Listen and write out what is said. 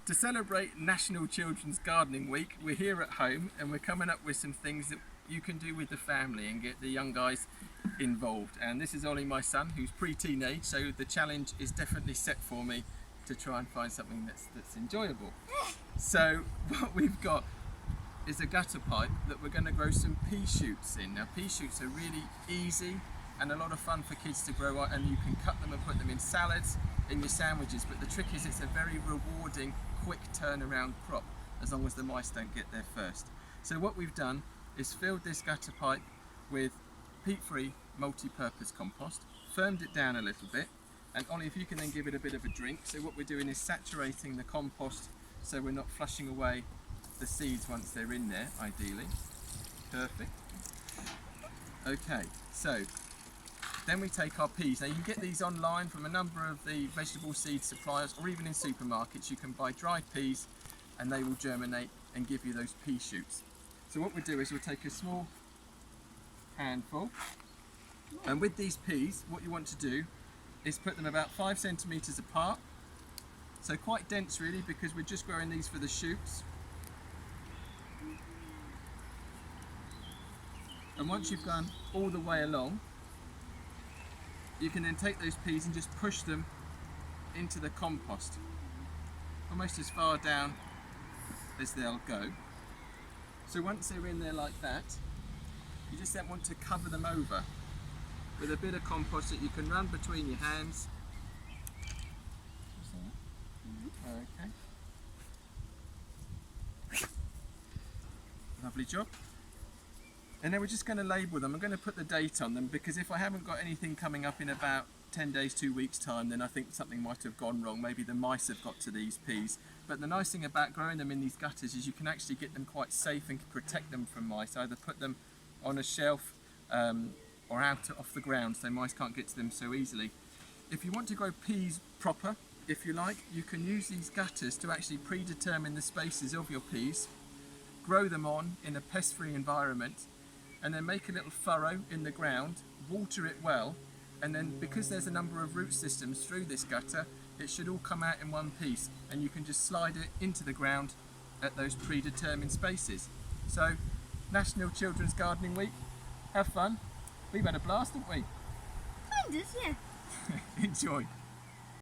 To celebrate National Children's Gardening Week, we're here at home and we're coming up with some things that you can do with the family and get the young guys involved. And this is Ollie, my son, who's pre-teenage, so the challenge is definitely set for me to try and find something that's enjoyable. So what we've got is a gutter pipe that we're going to grow some pea shoots in. Now, pea shoots are really easy and a lot of fun for kids to grow up, and you can cut them and put them in salads, in your sandwiches, but the trick is it's a very rewarding, quick turnaround crop as long as the mice don't get there first. So what we've done is filled this gutter pipe with peat-free multi-purpose compost, firmed it down a little bit, and Ollie, if you can then give it a bit of a drink. So what we're doing is saturating the compost so we're not flushing away the seeds once they're in there, ideally. Perfect. Okay, so then we take our peas. Now you can get these online from a number of the vegetable seed suppliers, or even in supermarkets. You can buy dried peas and they will germinate and give you those pea shoots. So what we'll do is we'll take a small handful, and with these peas what you want to do is put them about 5 centimetres apart, so quite dense really, because we're just growing these for the shoots. And once you've gone all the way along, you can then take those peas and just push them into the compost, almost as far down as they'll go. So once they're in there like that, you just then want to cover them over with a bit of compost that you can run between your hands. Okay. Lovely job. And then we're just going to label them. I'm going to put the date on them, because if I haven't got anything coming up in about 10 days, 2 weeks time, then I think something might have gone wrong. Maybe the mice have got to these peas. But the nice thing about growing them in these gutters is you can actually get them quite safe and protect them from mice. Either put them on a shelf or out off the ground so mice can't get to them so easily. If you want to grow peas proper, if you like, you can use these gutters to actually predetermine the spaces of your peas, grow them on in a pest-free environment, and then make a little furrow in the ground, water it well, and then because there's a number of root systems through this gutter, it should all come out in one piece, and you can just slide it into the ground at those predetermined spaces. So, National Children's Gardening Week, have fun. We've had a blast, haven't we? Kind of, yeah. Enjoy.